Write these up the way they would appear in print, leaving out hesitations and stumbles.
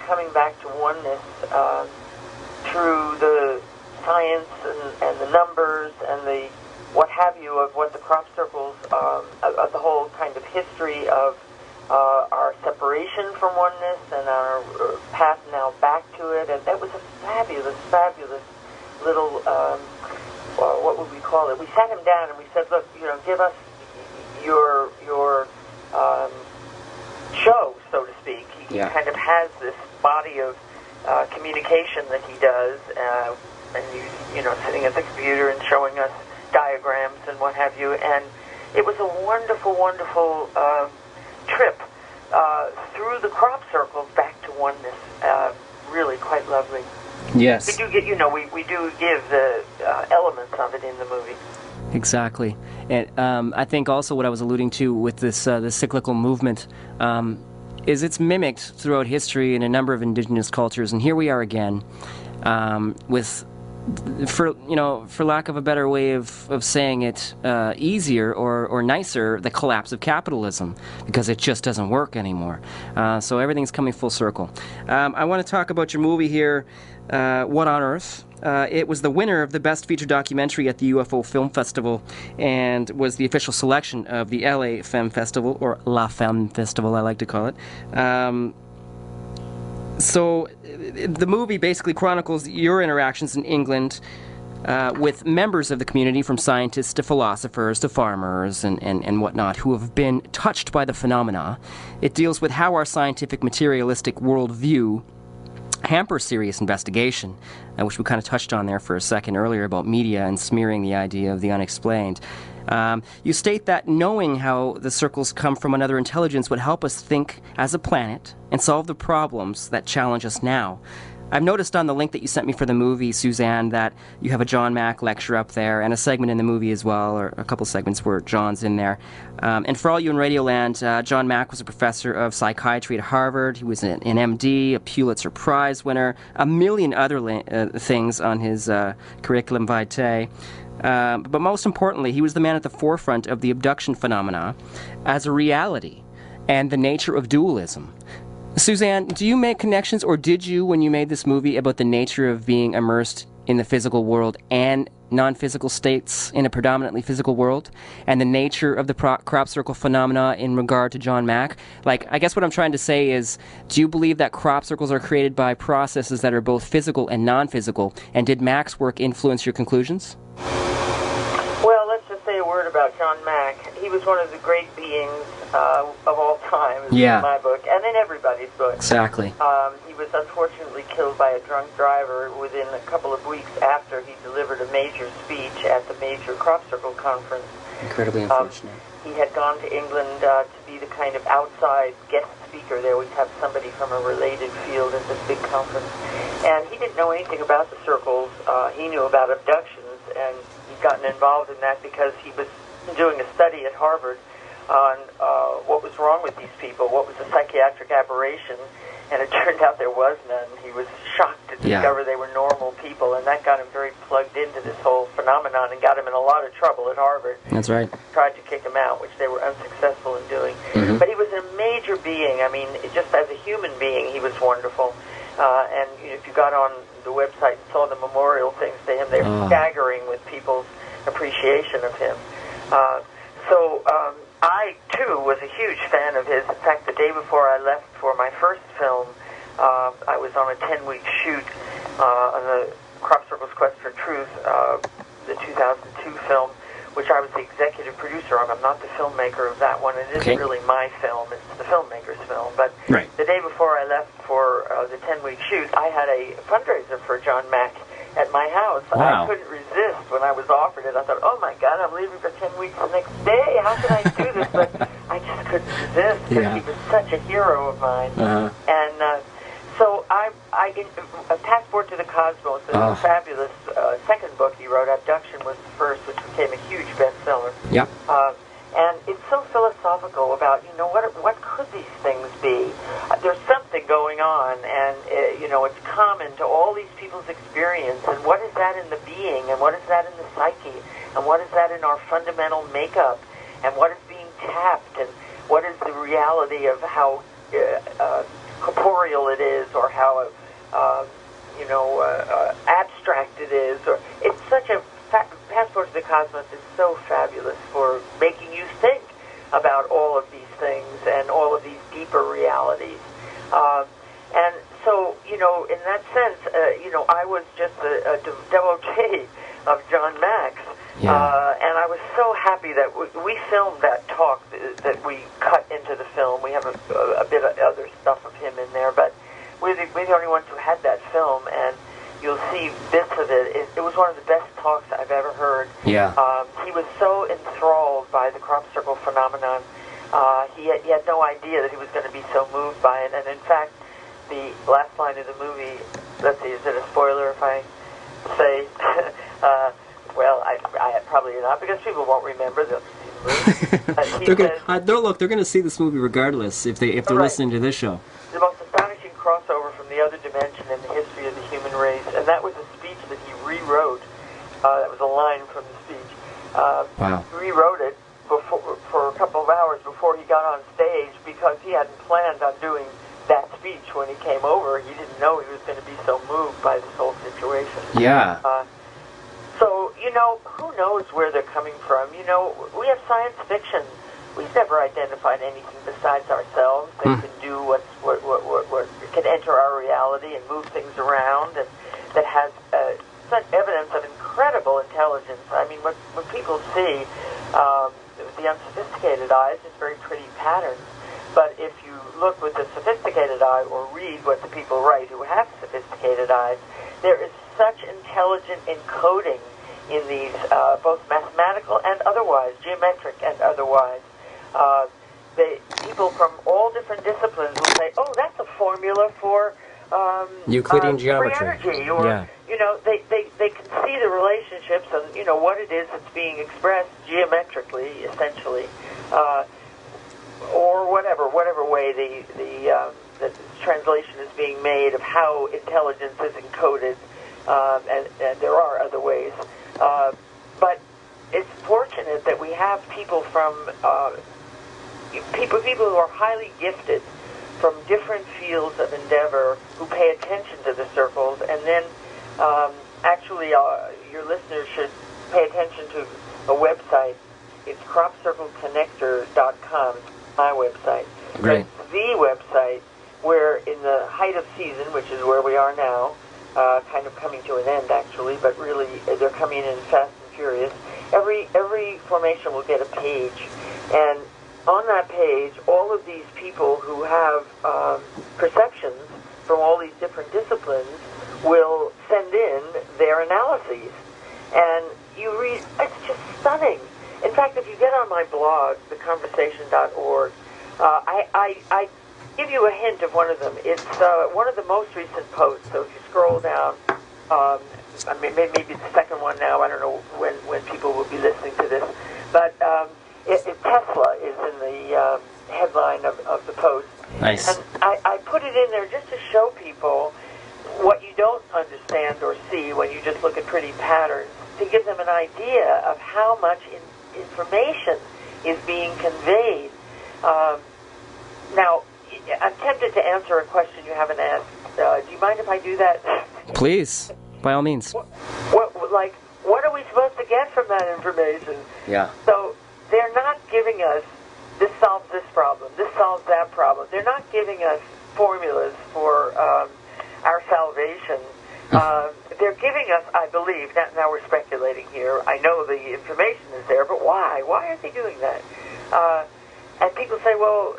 coming back to oneness through the science and the numbers and the what have you of what the crop circles, of the whole kind of history of our separation from oneness and our path now back to it. And that was a fabulous, fabulous little, what would we call it? We sat him down and we said, look, give us your show, so to speak. He kind of has this body of communication that he does, and he's, sitting at the computer and showing us diagrams and what have you. And it was a wonderful, wonderful trip through the crop circles back to oneness. Really quite lovely. Yes. We do get, we do give the elements of it in the movie. Exactly. And I think also what I was alluding to with this cyclical movement is it's mimicked throughout history in a number of indigenous cultures, and here we are again with, for lack of a better way of saying it, easier or nicer, the collapse of capitalism, because it just doesn't work anymore. So everything's coming full circle. I want to talk about your movie here, What on Earth? It was the winner of the Best Feature Documentary at the UFO Film Festival and was the official selection of the LA Femme Festival, or La Femme Festival, I like to call it. So the movie basically chronicles your interactions in England with members of the community, from scientists to philosophers to farmers and whatnot, who have been touched by the phenomena. It deals with how our scientific materialistic worldview hampers serious investigation, which we kind of touched on there for a second earlier about media and smearing the idea of the unexplained. You state that knowing how the circles come from another intelligence would help us think as a planet and solve the problems that challenge us now. I've noticed on the link that you sent me for the movie, Suzanne, that you have a John Mack lecture up there and a segment in the movie as well, or a couple segments where John's in there. And for all you in Radioland, John Mack was a professor of psychiatry at Harvard. He was an MD, a Pulitzer Prize winner, a million other things on his curriculum vitae. But most importantly, he was the man at the forefront of the abduction phenomena as a reality and the nature of dualism. Suzanne, do you make connections, or did you, when you made this movie, about the nature of being immersed in the physical world and non-physical states in a predominantly physical world, and the nature of the crop circle phenomena in regard to John Mack? Like, I guess what I'm trying to say is, do you believe that crop circles are created by processes that are both physical and non-physical, and did Mack's work influence your conclusions? Well, let's just say a word about John Mack. He was one of the great beings of all time, in my book, and in everybody's book. Exactly. He was unfortunately killed by a drunk driver within a couple of weeks after he delivered a major speech at the major crop circle conference. Incredibly unfortunate. He had gone to England to be the kind of outside guest speaker. They always have somebody from a related field at this big conference. And he didn't know anything about the circles. He knew about abductions, and he'd gotten involved in that because he was doing a study at Harvard on what was wrong with these people, what was a psychiatric aberration, and it turned out there was none. He was shocked to discover they were normal people, and that got him very plugged into this whole phenomenon and got him in a lot of trouble at Harvard. That's right. Tried to kick him out, which they were unsuccessful in doing. Mm-hmm. But he was a major being. I mean, just as a human being, he was wonderful. And if you got on the website and saw the memorial things to him, they were staggering with people's appreciation of him. I, too, was a huge fan of his. In fact, the day before I left for my first film, I was on a 10-week shoot on the Crop Circle's Quest for Truth, the 2002 film, which I was the executive producer on. I'm not the filmmaker of that one. It isn't really my film. It's the filmmaker's film. But the day before I left for the 10-week shoot, I had a fundraiser for John Mack at my house. Wow. I couldn't resist when I was offered it. I thought, oh my God, I'm leaving for 10 weeks the next day. How can I do this? But I just couldn't resist because he was such a hero of mine. And so I A Passport to the Cosmos, a fabulous second book he wrote. Abduction was the first, which became a huge bestseller. Yeah. And it's so philosophical about, what could these things be? There's something going on, and, it's common to all these people's experience. And what is that in the being? And what is that in the psyche? And what is that in our fundamental makeup? And what is being tapped? And what is the reality of how corporeal it is, or how abstract it is. Or it's such a Passport to the Cosmos is so fabulous for making you think about all of these things and all of these deeper realities. And so, in that sense, I was just a devotee of John Max. Yeah. And I was so happy that we filmed that talk that we cut into the film. We have a bit of other stuff of him in there, but we're the only ones who had that film, and you'll see bits of it. It was one of the best talks I've ever heard. Yeah. He was so enthralled by the crop circle phenomenon. He had no idea that he was going to be so moved by it. And in fact, the last line of the movie, let's see, is it a spoiler if I say? Well, I probably not, because people won't remember. They'll see the movie. They're going to see this movie regardless if they're right. listening to this show. The most astonishing crossover from the other dimension in the history of the human race, and that was a speech that he rewrote. That was a line from the speech. Wow. He rewrote it for a couple of hours before he got on stage, because he hadn't planned on doing that speech when he came over. He didn't know he was going to be so moved by this whole situation. Yeah. So, who knows where they're coming from? We have science fiction. We've never identified anything besides ourselves that can do what can enter our reality and move things around, and that has such evidence of incredible intelligence. I mean, what people see with the unsophisticated eyes is very pretty patterns. But if you look with the sophisticated eye, or read what the people write who have sophisticated eyes, there is such intelligent encoding in these, both mathematical and otherwise, geometric and otherwise. People from all different disciplines will say, "Oh, that's a formula for Euclidean geometry." For energy, or yeah. They can see the relationships and what it is that's being expressed geometrically, essentially, or whatever way the translation is being made of how intelligence is encoded, and there are other ways. But it's fortunate that we have people from people who are highly gifted from different fields of endeavor who pay attention to the circles, and then actually your listeners should pay attention to a website. It's cropcircleconnector.com. It's my website. Great. It's the website where, in the height of season, which is where we are now, kind of coming to an end actually, but really they're coming in fast and furious. Every formation will get a page, and on that page, all of these people who have perceptions from all these different disciplines will send in their analyses. And you read, it's just stunning. In fact, if you get on my blog, theconversation.org, I give you a hint of one of them. It's one of the most recent posts. So if you scroll down, maybe the second one now, I don't know when people will be listening to this, but Tesla is in the headline of the post. Nice. And I put it in there just to show people what you don't understand or see when you just look at pretty patterns, to give them an idea of how much information is being conveyed. Now, I'm tempted to answer a question you haven't asked. Do you mind if I do that? Please, by all means. What are we supposed to get from that information? Yeah. So they're not giving us, this solves this problem, this solves that problem. They're not giving us formulas for our salvation. They're giving us, I believe, now we're speculating here, I know the information is there, but why? Why are they doing that? And people say, well,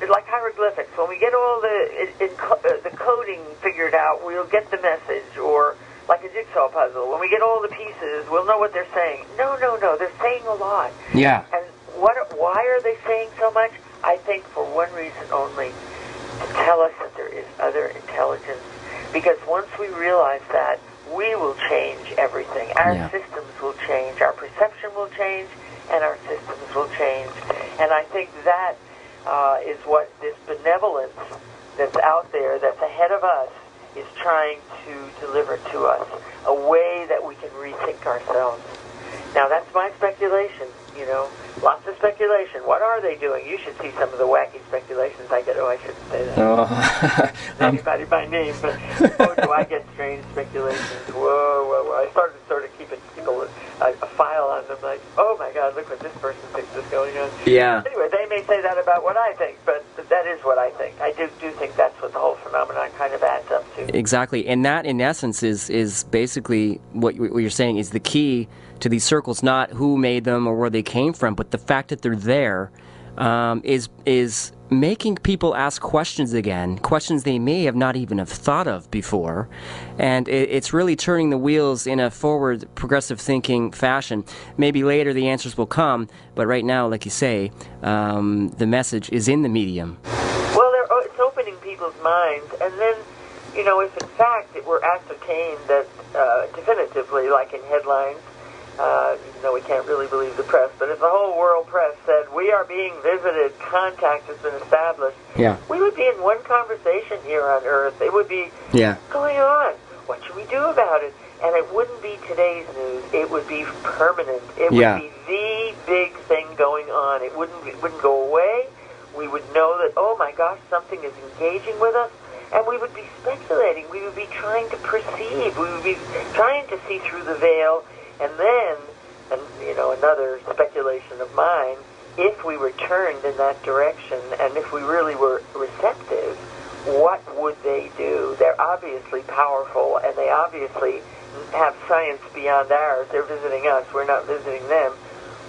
like hieroglyphics, when we get all the coding figured out, we'll get the message, or like a jigsaw puzzle. When we get all the pieces, we'll know what they're saying. No, they're saying a lot. Yeah. And why are they saying so much? I think for one reason only, to tell us that there is other intelligence. Because once we realize that, we will change everything. Our systems will change, our perception will change, and our systems will change. And I think that is what this benevolence that's out there, that's ahead of us, is trying to deliver to us, a way that we can rethink ourselves. Now, that's my speculation, Lots of speculation. What are they doing? You should see some of the wacky speculations I get. Oh, I shouldn't say that. Anybody by name, but do I get strange speculations? Whoa. I started sort of keeping people a file on them, like, oh my God, look what this person thinks is going on. Yeah. Anyway, they may say that about what I think, but that is what I think. I do think that's what the whole phenomenon kind of adds up to. Exactly, and that, in essence, is basically what you're saying is the key to these circles, not who made them or where they came from, but the fact that they're there is making people ask questions again, questions they may have not even have thought of before, and it's really turning the wheels in a forward, progressive thinking fashion. Maybe later the answers will come, but right now, like you say, the message is in the medium. Well, it's opening people's minds, and then, you know, if in fact it were ascertained that definitively, like in headlines, even though we can't really believe the press, but if the whole world press said, we are being visited, contact has been established, we would be in one conversation here on Earth. It would be, what's going on? What should we do about it? And it wouldn't be today's news. It would be permanent. It would be the big thing going on. It wouldn't go away. We would know that, oh my gosh, something is engaging with us, and we would be speculating. We would be trying to perceive. We would be trying to see through the veil. And then, you know, another speculation of mine, if we were turned in that direction and if we really were receptive, what would they do? They're obviously powerful, and they obviously have science beyond ours. They're visiting us. We're not visiting them.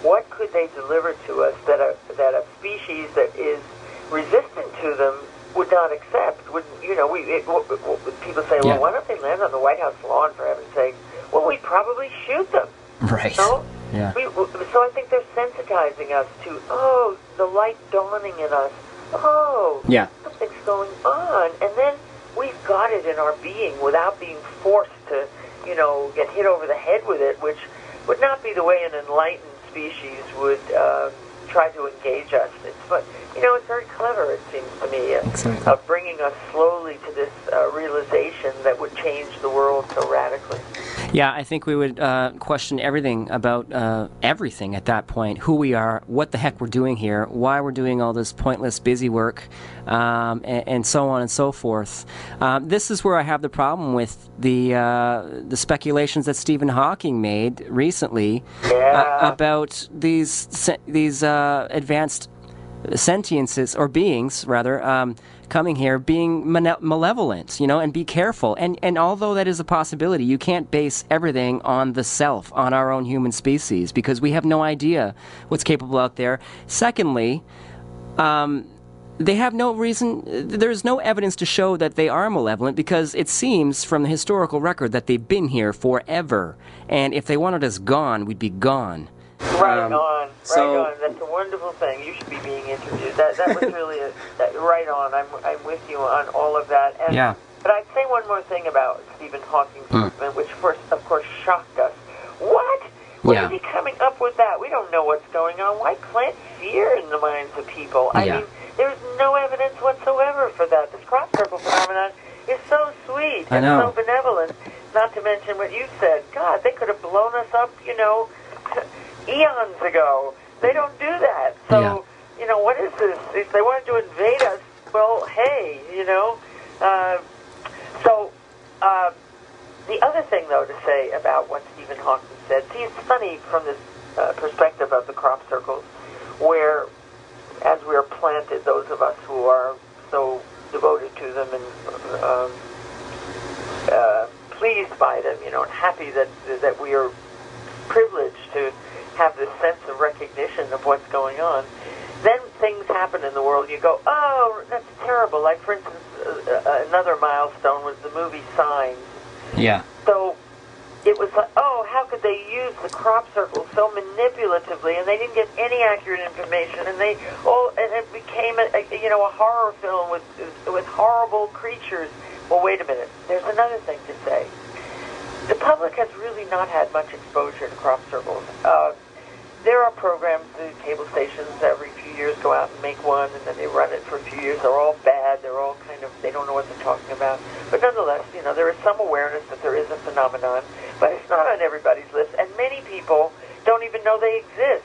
What could they deliver to us that a species that is resistant to them would not accept? People say, well, why don't they land on the White House lawn, for heaven's sake? Well, we'd probably shoot them. Right. No? Yeah. So I think they're sensitizing us to, the light dawning in us. Something's going on. And then we've got it in our being without being forced to, get hit over the head with it, which would not be the way an enlightened species would try to engage us. It's very clever, it seems to me, of bringing us slowly to this realization that would change the world so radically. Yeah, I think we would question everything about everything at that point. Who we are, what the heck we're doing here, why we're doing all this pointless busy work, and so on and so forth. This is where I have the problem with the speculations that Stephen Hawking made recently about these advanced sentiences, or beings rather, coming here being malevolent, and be careful. And although that is a possibility, you can't base everything on the self, on our own human species, because we have no idea what's capable out there. Secondly, they have no reason, there's no evidence to show that they are malevolent, because it seems from the historical record that they've been here forever. And if they wanted us gone, we'd be gone. Right on. That's a wonderful thing. You should be being interviewed. That was really right on. I'm with you on all of that. And, but I'd say one more thing about Stephen Hawking's movement, which first, of course, shocked us. What? When is he coming up with that? We don't know what's going on. Why plant fear in the minds of people? I mean, there's no evidence whatsoever for that. This crop circle phenomenon is so sweet and so benevolent. Not to mention what you said. God, they could have blown us up, eons ago. They don't do that. So, what is this? If they wanted to invade us, well, hey, the other thing, though, to say about what Stephen Hawking said, see, it's funny from this perspective of the crop circles, where, as we are planted, those of us who are so devoted to them and pleased by them, and happy that we are privileged to have this sense of recognition of what's going on, then things happen in the world. You go, oh, that's terrible. Like, for instance, another milestone was the movie Signs. Yeah. So it was like, oh, how could they use the crop circle so manipulatively, and they didn't get any accurate information, and it became a horror film with horrible creatures. Well, wait a minute. There's another thing to say. The public has really not had much exposure to crop circles. There are programs, the cable stations every few years go out and make one, and then they run it for a few years. They're all bad. They're all they don't know what they're talking about. But nonetheless, there is some awareness that there is a phenomenon, but it's not on everybody's list, and many people don't even know they exist.